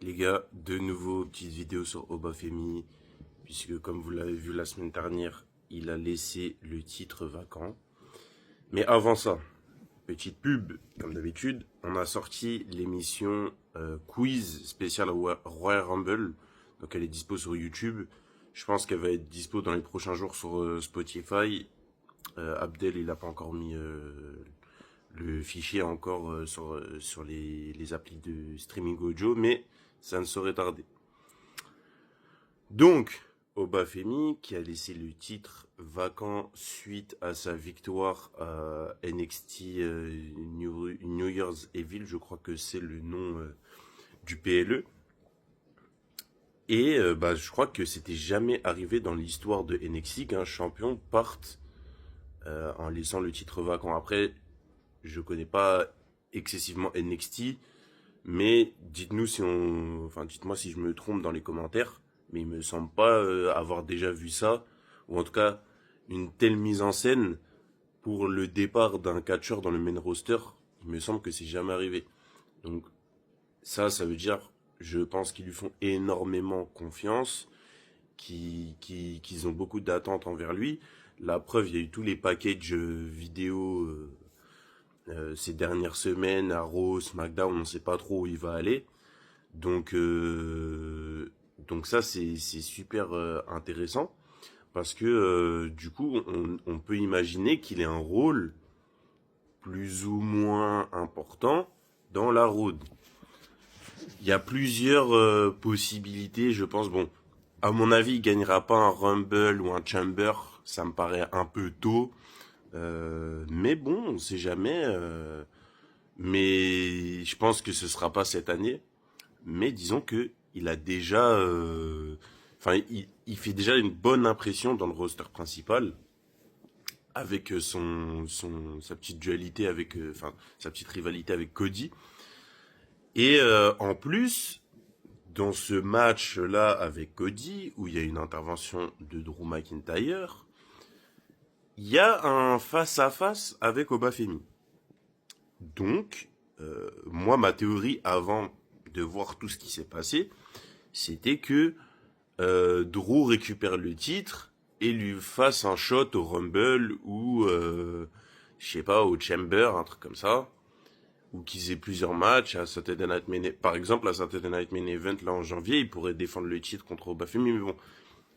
Les gars, de nouveau, petite vidéo sur Obafemi, puisque comme vous l'avez vu la semaine dernière, il a laissé le titre vacant. Mais avant ça, petite pub, comme d'habitude, on a sorti l'émission Quiz spéciale Royal Rumble. Donc elle est dispo sur YouTube. Je pense qu'elle va être dispo dans les prochains jours sur Spotify. Abdel, il n'a pas encore mis le fichier encore sur les applis de streaming audio, mais ça ne saurait tarder. Donc, Obafemi, qui a laissé le titre vacant suite à sa victoire à NXT New Year's Evil, je crois que c'est le nom du PLE. Et je crois que c'était jamais arrivé dans l'histoire de NXT qu'un champion parte en laissant le titre vacant. Après, je connais pas excessivement NXT, mais dites-nous dites-moi si je me trompe dans les commentaires. Mais il me semble pas avoir déjà vu ça, ou en tout cas une telle mise en scène pour le départ d'un catcheur dans le main roster. Il me semble que c'est jamais arrivé. Donc ça veut dire, je pense qu'ils lui font énormément confiance, qu'ils ont beaucoup d'attentes envers lui. La preuve, il y a eu tous les packages vidéo ces dernières semaines à Raw, SmackDown, on ne sait pas trop où il va aller. Donc ça c'est super intéressant parce que du coup on peut imaginer qu'il ait un rôle plus ou moins important dans la road. Il y a plusieurs possibilités, je pense. Bon, à mon avis, il gagnera pas un Rumble ou un Chamber, ça me paraît un peu tôt. Mais bon, on sait jamais. Mais je pense que ce sera pas cette année. Mais disons que il a déjà, il fait déjà une bonne impression dans le roster principal avec sa petite dualité avec, sa petite rivalité avec Cody. Et en plus, dans ce match-là avec Cody, où il y a une intervention de Drew McIntyre, il y a un face-à-face avec Obafemi. Donc, moi, ma théorie avant de voir tout ce qui s'est passé, c'était que Drew récupère le titre et lui fasse un shot au Rumble ou, je sais pas, au Chamber, un truc comme ça, ou qu'ils aient plusieurs matchs à Saturday Night Main Event. Par exemple, à Saturday Night Main Event, là, en janvier, il pourrait défendre le titre contre Obafemi, mais bon,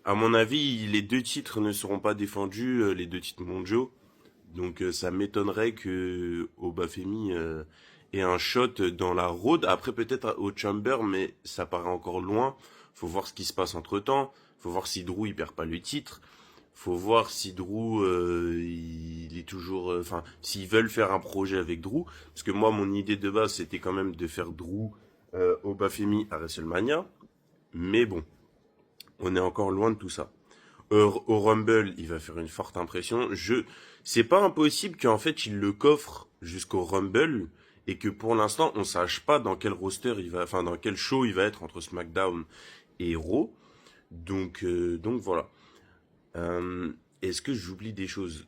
à mon avis, les deux titres ne seront pas défendus, les deux titres mondiaux. Donc ça m'étonnerait que Obafemi ait un shot dans la road. Après peut-être au Chamber, mais ça paraît encore loin. Faut voir ce qui se passe entre temps. Faut voir si Drew il perd pas le titre. Faut voir si Drew il est toujours. S'ils veulent faire un projet avec Drew, parce que moi mon idée de base c'était quand même de faire Drew Obafemi à WrestleMania. Mais bon, on est encore loin de tout ça. Au Rumble, il va faire une forte impression. C'est pas impossible qu'en fait il le coffre jusqu'au Rumble et que pour l'instant on sache pas dans quel roster dans quel show il va être entre SmackDown et Raw. Donc voilà. Est-ce que j'oublie des choses?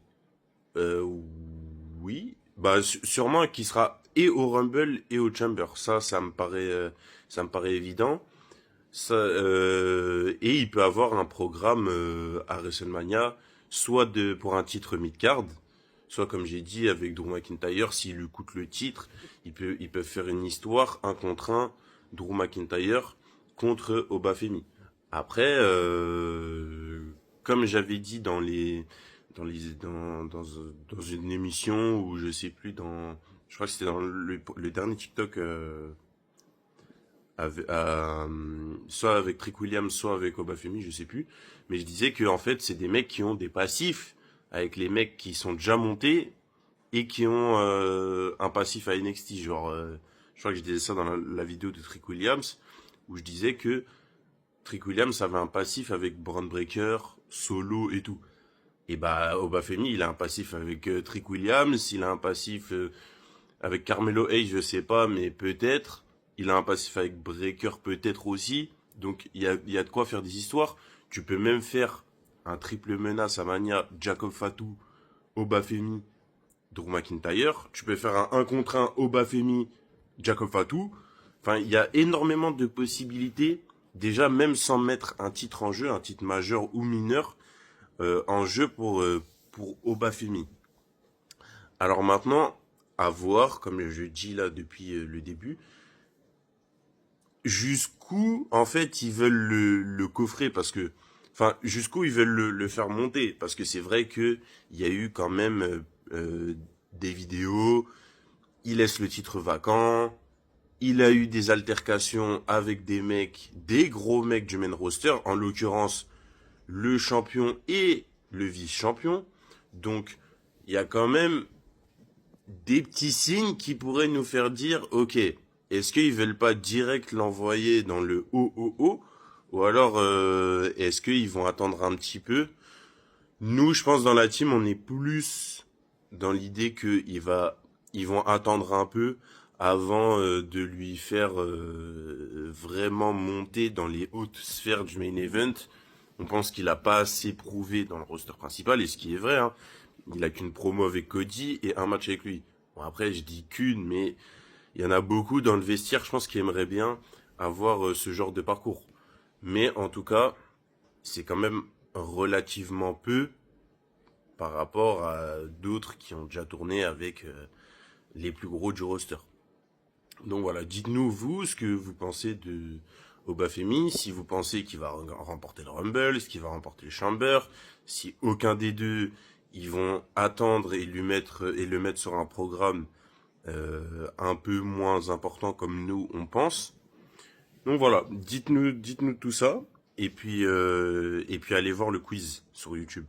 Oui. Sûrement qu'il sera et au Rumble et au Chamber. Ça me paraît évident. Ça, et il peut avoir un programme à WrestleMania, soit pour un titre mid-card, soit comme j'ai dit avec Drew McIntyre, s'il lui coûte le titre, ils peuvent faire une histoire, un contre un, Drew McIntyre contre Obafemi. Après, comme j'avais dit dans une émission où je sais plus je crois que c'était dans le dernier TikTok. Soit avec Trick Williams, soit avec Obafemi, je sais plus. Mais je disais que en fait, c'est des mecs qui ont des passifs avec les mecs qui sont déjà montés et qui ont un passif à NXT. Genre, je crois que je disais ça dans la vidéo de Trick Williams, où je disais que Trick Williams avait un passif avec Braun Breaker, Solo et tout. Et Obafemi, il a un passif avec Trick Williams, il a un passif avec Carmelo Hayes, je sais pas, mais peut-être. Il a un passif avec Breaker peut-être aussi. Donc il y a de quoi faire des histoires. Tu peux même faire un triple menace à Mania, Jacob Fatou, Obafemi, Drew McIntyre. Tu peux faire un 1 contre 1 Obafemi, Jacob Fatou. Enfin, il y a énormément de possibilités, déjà même sans mettre un titre en jeu, un titre majeur ou mineur, en jeu pour Obafemi. Alors maintenant, à voir, comme je dis là depuis le début, jusqu'où en fait ils veulent le coffrer parce que, enfin, jusqu'où ils veulent le faire monter parce que c'est vrai que il y a eu quand même des vidéos, il laisse le titre vacant, il a eu des altercations avec des mecs, des gros mecs du main roster, en l'occurrence le champion et le vice-champion. Donc, il y a quand même des petits signes qui pourraient nous faire dire, ok, est-ce qu'ils veulent pas direct l'envoyer dans le OOO ou alors est-ce qu'ils vont attendre un petit peu? Nous, je pense dans la team, on est plus dans l'idée que ils vont attendre un peu avant de lui faire vraiment monter dans les hautes sphères du main event. On pense qu'il a pas assez prouvé dans le roster principal, et ce qui est vrai, hein. Il a qu'une promo avec Cody et un match avec lui. Bon, après, je dis qu'une, mais il y en a beaucoup dans le vestiaire, je pense, qui aimeraient bien avoir ce genre de parcours. Mais en tout cas, c'est quand même relativement peu par rapport à d'autres qui ont déjà tourné avec les plus gros du roster. Donc voilà, dites-nous vous ce que vous pensez de Obafemi, si vous pensez qu'il va remporter le Rumble, est-ce qu'il va remporter le Chamber, si aucun des deux ils vont attendre et le mettre sur un programme un peu moins important comme nous on pense. Donc voilà, dites-nous tout ça et puis allez voir le quiz sur YouTube.